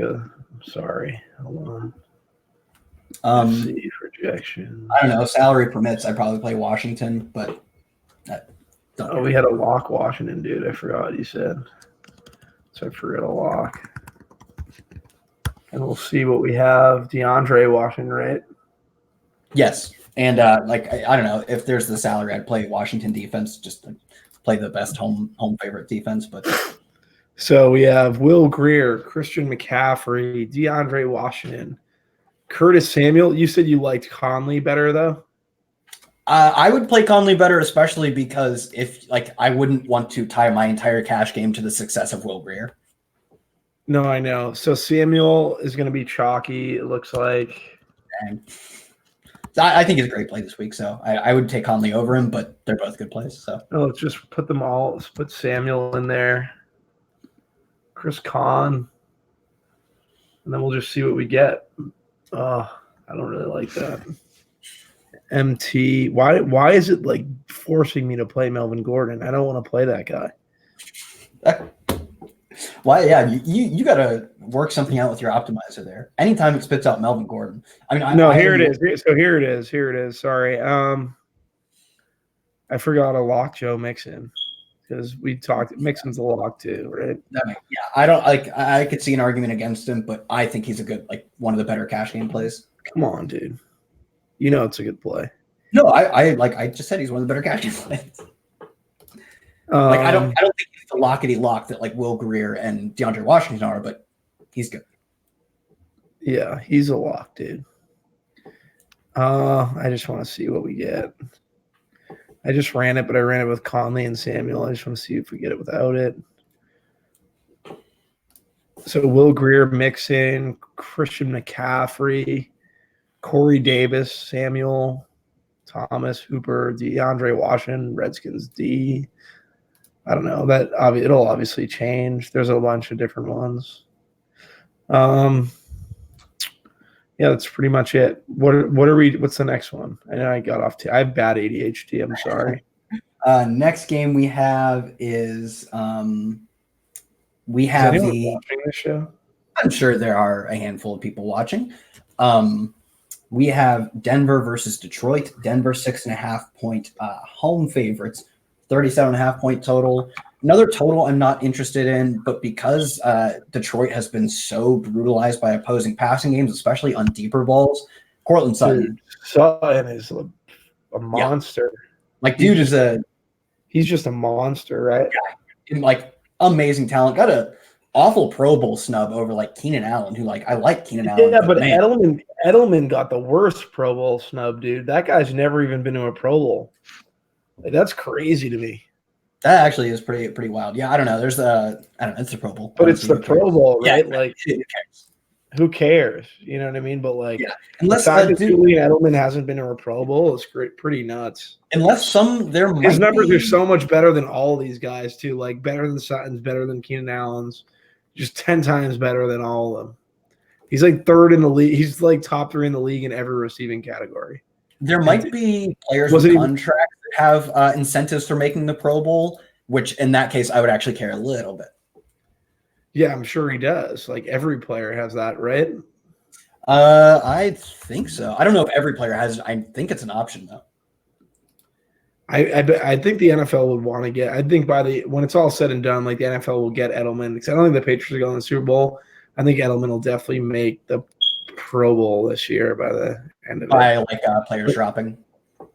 sorry. Hold on. See projection. I don't know. Salary permits. I'd probably play Washington, but we had a lock Washington, dude. I forgot you said. So I forgot a lock. And we'll see what we have. DeAndre Washington, right? Yes. And I don't know if there's the salary, I'd play Washington defense, just to play the best home favorite defense, but. So we have Will Grier, Christian McCaffrey, DeAndre Washington, Curtis Samuel. You said you liked Conley better, though? I would play Conley better, especially because I wouldn't want to tie my entire cash game to the success of Will Grier. No, I know. So Samuel is going to be chalky, it looks like. Dang. I think he's a great play this week, so I would take Conley over him, but they're both good plays. So let's just put them all. Let's put Samuel in there. Chris Conn. and then we'll just see what we get. I don't really like that. MT, why is it like forcing me to play Melvin Gordon? I don't want to play that guy. Why? Yeah, you got to work something out with your optimizer there. Anytime it spits out Melvin Gordon, I mean, Here it is. So here it is. Here it is. Sorry, I forgot to lock Joe Mixon because we talked. Mixon's a lock too, right? Yeah, I don't like. I could see an argument against him, but I think he's a good, like, one of the better cash game plays. Come on, dude. You know it's a good play. No, I just said he's one of the better cash game plays. Like, I don't think he's the lockety lock that like Will Greer and DeAndre Washington are, but he's good. Yeah, he's a lock, dude. I just want to see what we get. I just ran it, but I ran it with Conley and Samuel. I just want to see if we get it without it. So Will Greer, Mixon, Christian McCaffrey, Corey Davis, Samuel, Thomas, Hooper, DeAndre Washington, Redskins D. I don't know. It'll obviously change. There's a bunch of different ones. Yeah, that's pretty much it. What's the next one? I know I got off I have bad ADHD. I'm sorry. Next game we have is we have watching this show. I'm sure there are a handful of people watching. We have Denver versus Detroit. Denver 6.5 point home favorites, 37.5 point total. Another total I'm not interested in, but because Detroit has been so brutalized by opposing passing games, especially on deeper balls, Cortland Sutton. Dude, Sutton is a monster. Yeah. Like, dude is he's just a monster, right? Yeah. Like, amazing talent. Got a awful Pro Bowl snub over like Keenan Allen, who like I like Keenan Allen. Yeah, but Edelman got the worst Pro Bowl snub, dude. That guy's never even been to a Pro Bowl. Like, that's crazy to me. That actually is pretty wild. Yeah, I don't know. There's I don't know. It's the Pro Bowl, but it's the Pro Bowl, right? Yeah, like, who cares? You know what I mean? But like, unless Julian Edelman hasn't been to a Pro Bowl, it's pretty nuts. Unless his numbers are so much better than all these guys too. Like, better than Sutton's, better than Keenan Allen's, just 10 times better than all of them. He's like third in the league. He's like top 3 in the league in every receiving category. There might be players with contracts that have incentives for making the Pro Bowl, which in that case I would actually care a little bit. Yeah, I'm sure he does. Like, every player has that, right? I think so. I don't know if every player has it. I think it's an option though. I think the NFL would want to get. I think when it's all said and done, like, the NFL will get Edelman, because I don't think the Patriots are going to the Super Bowl. I think Edelman will definitely make the Pro Bowl this year by the end of it. By players dropping.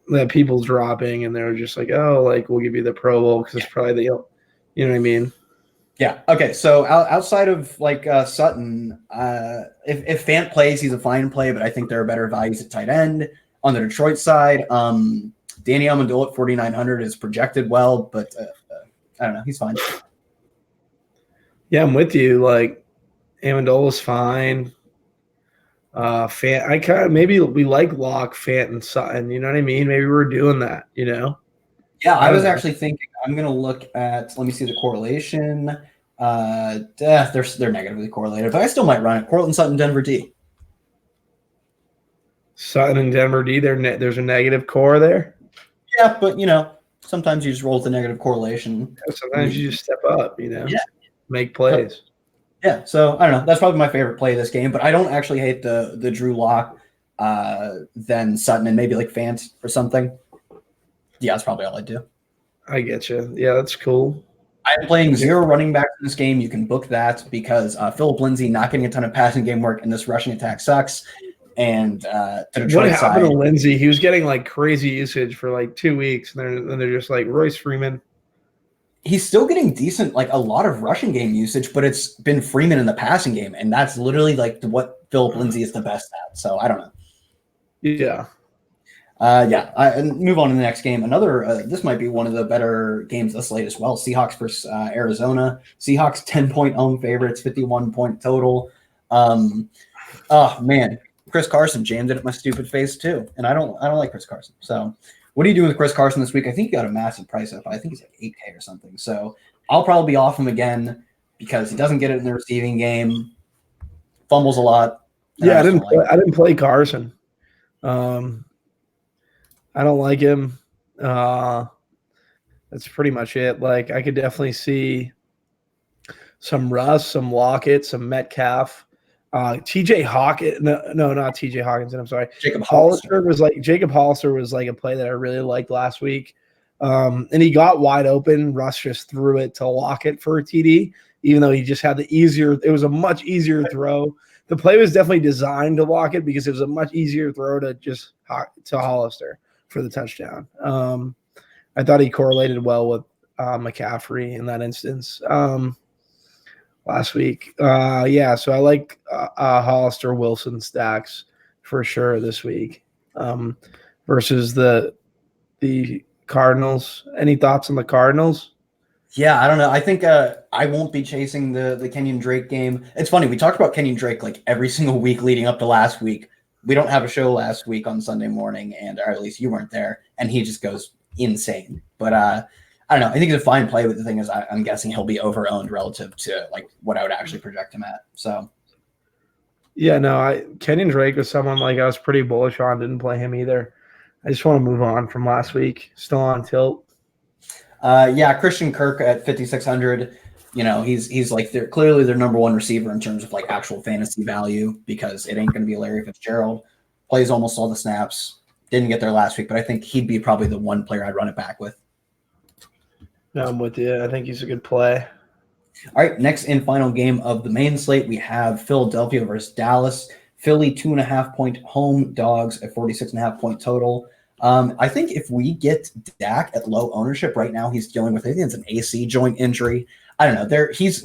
The people dropping, and they're just like, oh, like, we'll give you the Pro Bowl because it's probably you know what I mean? Yeah. Okay. So outside of like Sutton, if Fant plays, he's a fine play, but I think there are better values at tight end. On the Detroit side, Danny Amendola at 4,900 is projected well, but I don't know. He's fine. Yeah, I'm with you. Like, Amendola's fine. Fant, maybe we like Locke, Fant, and Sutton. You know what I mean? Maybe we're doing that. You know? Yeah, I was actually thinking. I'm gonna look at. Let me see the correlation. They're negatively correlated, but I still might run it. Cortland Sutton, Denver D. Sutton and Denver D. There's a negative core there. Yeah, but sometimes you just roll with the negative correlation. Sometimes you just step up. Make plays. Yeah, so I don't know. That's probably my favorite play of this game, but I don't actually hate the Drew Lock than Sutton and maybe like Fant or something. Yeah, that's probably all I do. I get you. Yeah, that's cool. I'm playing 0 running backs in this game. You can book that because Philip Lindsay not getting a ton of passing game work, and this rushing attack sucks. And the Detroit what happened to Lindsay? He was getting like crazy usage for like 2 weeks, and then they're just like Royce Freeman. He's still getting decent, like a lot of rushing game usage, but it's been Freeman in the passing game, and that's literally like what Philip Lindsay is the best at. So I don't know. Yeah. And move on to the next game. Another, this might be one of the better games this slate as well. Seahawks versus Arizona. Seahawks 10-point home favorites, 51-point total. Oh man, Chris Carson jammed it at my stupid face too, and I don't like Chris Carson. So, what are you doing with Chris Carson this week? I think he got a massive price up. I think he's like $8K or something. So I'll probably be off him again because he doesn't get it in the receiving game. fumbles a lot. Yeah, I didn't play Carson. I don't like him. That's pretty much it. Like, I could definitely see some Russ, some Lockett, some Metcalf. TJ Hawkins. No, not TJ Hawkinson. I'm sorry. Jacob Hollister Jacob Hollister was like a play that I really liked last week. And he got wide open. Russ just threw it to Lockett for a TD, even though he just had it was a much easier throw. The play was definitely designed to Lockett because it was a much easier throw to Hollister for the touchdown. I thought he correlated well with McCaffrey in that instance last week. So I like Hollister Wilson stacks for sure this week versus the Cardinals. Any thoughts on the Cardinals? Yeah, I don't know. I think I won't be chasing the Kenyon Drake game. It's funny. We talked about Kenyon Drake like every single week leading up to last week. We don't have a show last week on Sunday morning, or at least you weren't there, and he just goes insane. But I don't know. I think it's a fine play, but the thing is I'm guessing he'll be over-owned relative to like what I would actually project him at. So yeah, no, Kenyon Drake was someone like I was pretty bullish on. Didn't play him either. I just want to move on from last week. Still on tilt. Christian Kirk at 5,600. You know, he's like clearly their number one receiver in terms of like actual fantasy value because it ain't going to be Larry Fitzgerald. Plays almost all the snaps. Didn't get there last week, but I think he'd be probably the one player I'd run it back with. No, I'm with you. I think he's a good play. All right, next and final game of the main slate, we have Philadelphia versus Dallas. Philly 2.5-point home dogs at 46.5-point total. I think if we get Dak at low ownership right now, he's dealing with, I think it's an AC joint injury. I don't know. He's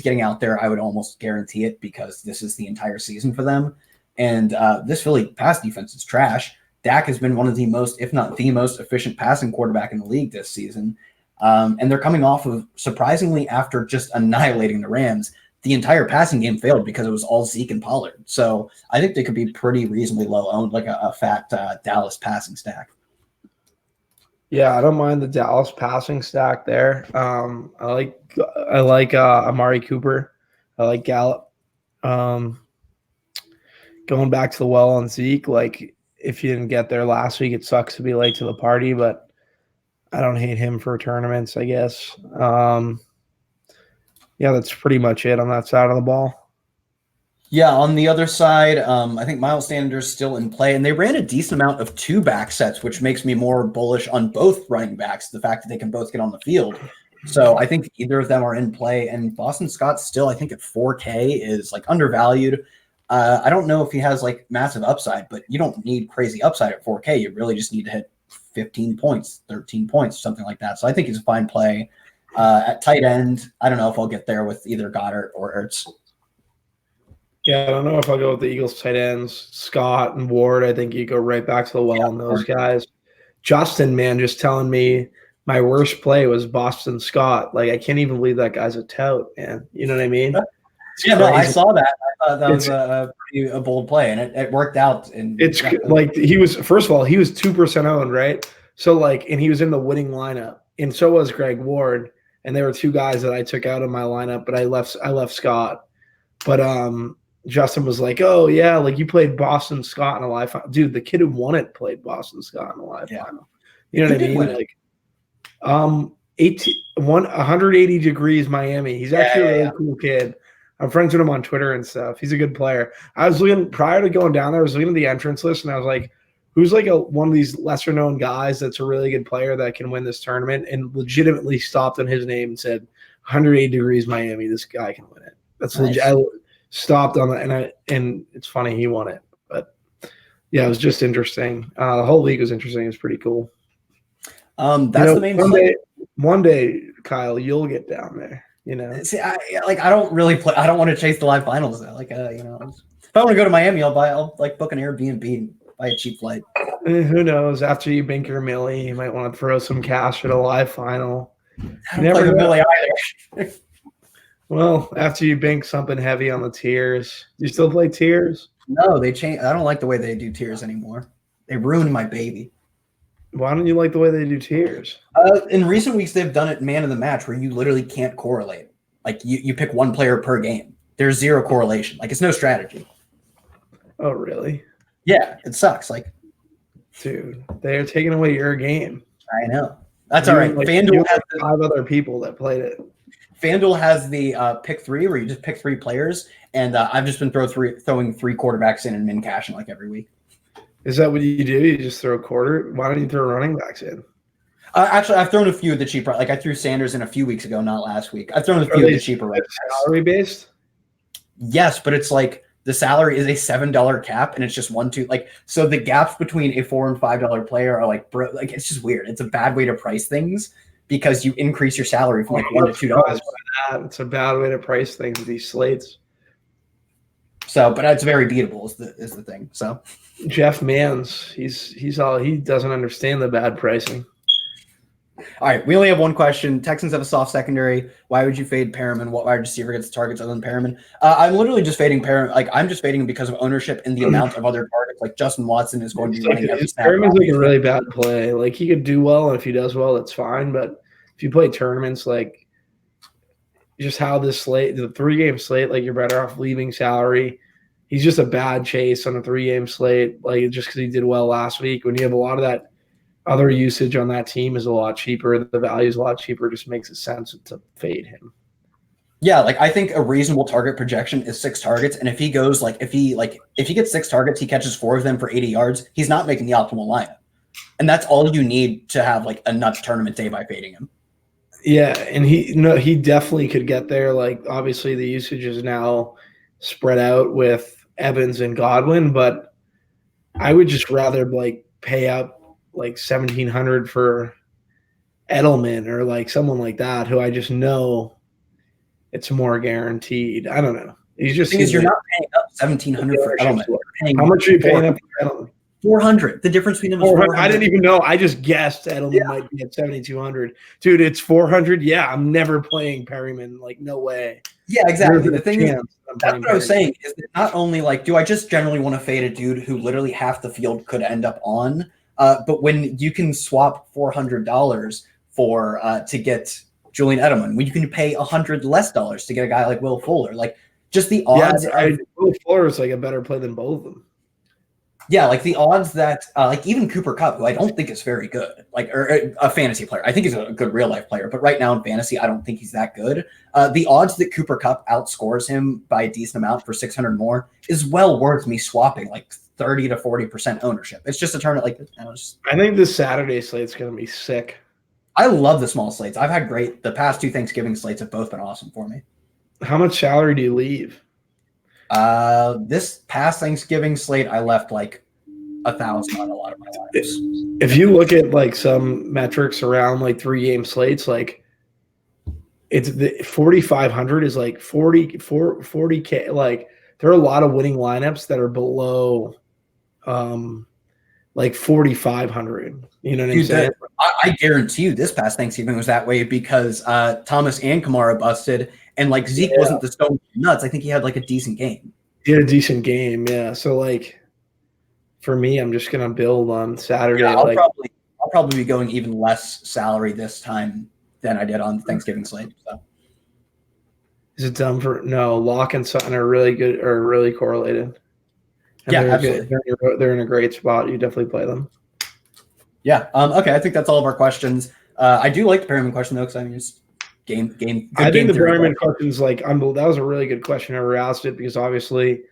getting out there. I would almost guarantee it because this is the entire season for them. And this Philly pass defense is trash. Dak has been one of the most, if not the most efficient passing quarterback in the league this season. And they're coming off of, surprisingly, after just annihilating the Rams, the entire passing game failed because it was all Zeke and Pollard. So I think they could be pretty reasonably low owned, like a fat Dallas passing stack. Yeah, I don't mind the Dallas passing stack there. I like Amari Cooper. I like Gallup. Going back to the well on Zeke, like if you didn't get there last week, it sucks to be late to the party, but I don't hate him for tournaments, I guess. That's pretty much it on that side of the ball. Yeah, on the other side, I think Miles Sanders still in play, and they ran a decent amount of 2-back sets, which makes me more bullish on both running backs, the fact that they can both get on the field. So I think either of them are in play, and Boston Scott still, I think at 4K is like undervalued. I don't know if he has like massive upside, but you don't need crazy upside at 4K. You really just need to hit 15 points, 13 points, something like that. So I think he's a fine play. At tight end, I don't know if I'll get there with either Goddard or Ertz. Yeah, I don't know if I'll go with the Eagles tight ends, Scott and Ward. I think you go right back to the well on those guys. Justin, man, just telling me my worst play was Boston Scott. Like, I can't even believe that guy's a tout, man. You know what I mean? Yeah, no, I saw that. I thought that was a bold play, and it worked out. And it's like he was, first of all, he was 2% owned, right? So, like, and he was in the winning lineup, and so was Greg Ward. And there were two guys that I took out of my lineup, but I left Scott. But Justin was like, "Oh yeah, like you played Boston Scott in a live final." Dude, the kid who won it played Boston Scott in a live final. You know what I mean? Like, 180 degrees Miami. He's actually a really cool kid. I'm friends with him on Twitter and stuff. He's a good player. I was looking prior to going down there. I was looking at the entrance list, and I was like, who's like one of these lesser known guys that's a really good player that can win this tournament, and legitimately stopped on his name and said 180 degrees Miami, this guy can win it. That's nice. Legit. I stopped on that, and it's funny he won it. But yeah, it was just interesting. The whole league was interesting. It's pretty cool. That's the main one day, Kyle, you'll get down there. You know, see, I don't really play. I don't want to chase the live finals. Like, if I want to go to Miami, I'll like book an Airbnb and buy a cheap flight. Who knows? After you bank your millie, you might want to throw some cash at a live final. I don't play the millie either. Well, after you bank something heavy on the tiers, do you still play tiers? No, they changed. I don't like the way they do tiers anymore. They ruined my baby. Why don't you like the way they do tiers? In recent weeks, they've done it man of the match where you literally can't correlate. Like you pick one player per game. there's zero correlation. Like, it's no strategy. Oh, really? Yeah, it sucks. Like, dude, they're taking away your game. I know. That's all right. Like, FanDuel has like 5 other people that played it. FanDuel has the pick 3 where you just pick 3 players, and I've just been throwing 3 quarterbacks in and min cashing like every week. Is that what you do? You just throw a quarter? Why don't you throw running backs in? Actually, I've thrown a few of the cheaper. Like, I threw Sanders in a few weeks ago, not last week. I've thrown a few of the cheaper. Like salary based? Yes, but it's like the salary is a $7 cap, and it's just 1, 2. Like, so the gaps between a $4 and $5 player are like it's just weird. It's a bad way to price things because you increase your salary from like $1 to $2. It's a bad way to price things with these slates. So, but it's very beatable is the thing. So Jeff Mans, he doesn't understand the bad pricing. All right, we only have one question. Texans have a soft secondary. Why would you fade Perriman? What wide receiver gets the targets other than Perriman? I'm literally just fading Perriman. Like, I'm just fading him because of ownership and the amount of other targets. Like, Justin Watson is going to be running every snap. Perriman's like a really bad play. Like, he could do well, and if he does well, that's fine. But if you play tournaments, like, just how this slate, the 3-game slate, like, you're better off leaving salary. He's just a bad chase on a 3-game slate, like, just because he did well last week. When you have a lot of that other usage on that team is a lot cheaper, the value is a lot cheaper, just makes it sense to fade him. Yeah, like, I think a reasonable target projection is 6 targets, and if he goes if he gets 6 targets, he catches 4 of them for 80 yards, he's not making the optimal lineup. And that's all you need to have like a nuts tournament day by fading him. Yeah, and he definitely could get there. Like, obviously the usage is now spread out with Evans and Godwin, but I would just rather like pay up like $1,700 for Edelman or like someone like that who I just know it's more guaranteed. I don't know. He's just you're not paying up $1,700 for Edelman. How much are you paying up for Edelman? 400. The difference between them is 400. I didn't even know. I just guessed Edelman might be at 7,200. Dude, it's 400. Yeah, I'm never playing Perryman. Like, no way. Yeah, exactly. The thing is, that's what I was saying, is that not only like, do I just generally want to fade a dude who literally half the field could end up on, but when you can swap $400 for to get Julian Edelman, when you can pay $100 less to get a guy like Will Fuller, like just the odds. Will Fuller is like a better play than both of them. Yeah, like the odds that like even Cooper Kupp, who I don't think is very good, like or a fantasy player. I think he's a good real life player, but right now in fantasy, I don't think he's that good. The odds that Cooper Kupp outscores him by a decent amount for 600 more is well worth me swapping like 30 to 40% ownership. It's just a tournament like this. I think this Saturday slate's going to be sick. I love the small slates. I've had the past 2 Thanksgiving slates have both been awesome for me. How much salary do you leave? This past Thanksgiving slate, I left like 1,000 on a lot of my lives. If you look at like some metrics around like 3-game slates, like it's the 4,500 is like 40K. Like there are a lot of winning lineups that are below, like 4,500. You know what I'm saying? I guarantee you this past Thanksgiving was that way because Thomas and Kamara busted, and like Zeke wasn't the stone nuts. I think he had like a decent game. He had a decent game, yeah. So like for me, I'm just gonna build on Saturday. Yeah, I'll probably be going even less salary this time than I did on Thanksgiving slate. So. Is it dumb for no? Locke and Sutton are really good or really correlated. And yeah, absolutely. They're in a great spot. You definitely play them. Yeah. Okay. I think that's all of our questions. I do like the Perryman question though, because I mean, it's game. I think the Perryman question is like that was a really good question. I ever asked it because obviously,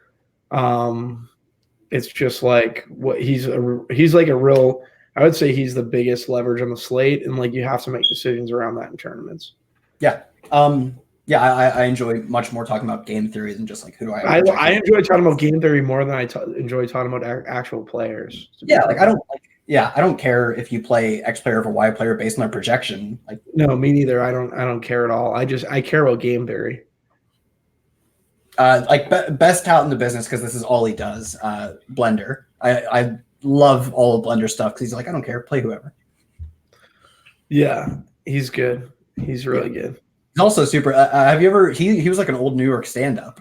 it's just like what he's like a real. I would say he's the biggest leverage on the slate, and like you have to make decisions around that in tournaments. Yeah. I enjoy much more talking about game theory than just like who do I. I enjoy talking about game theory more than I enjoy talking about actual players. Yeah, like I don't care if you play X player over Y player based on their projection. Like no, me neither. I don't care at all. I care about game theory. Best tout in the business because this is all he does. Blender. I love all of Blender stuff because he's like I don't care, play whoever. Yeah, he's good. He's really good. He's also super. Have you ever? He was like an old New York stand-up.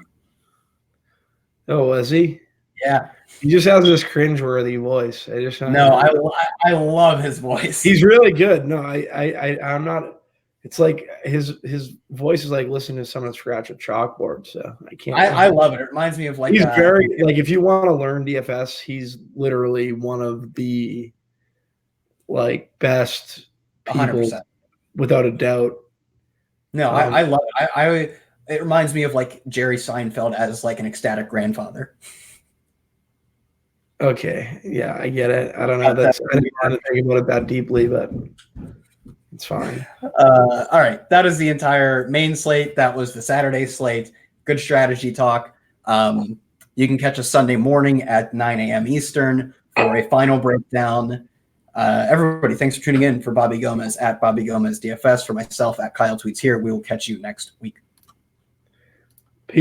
Oh, was he? Yeah. He just has this cringe-worthy voice. I love his voice. He's really good. No, I'm not. It's like his voice is like listening to someone scratch a chalkboard. So I can't. I love it. It reminds me of like He's very like if you want to learn DFS, he's literally one of the like best people 100%. without a doubt. No, I love it. It reminds me of like Jerry Seinfeld as like an ecstatic grandfather. Okay, yeah, I get it. I don't know. I didn't want to think about it that deeply, but it's fine. All right, that is the entire main slate. That was the Saturday slate. Good strategy talk. You can catch us Sunday morning at 9 a.m. Eastern for a final breakdown. Everybody, thanks for tuning in. For Bobby Gomes at Bobby Gomes DFS, for myself at Kyle Tweets here. We will catch you next week.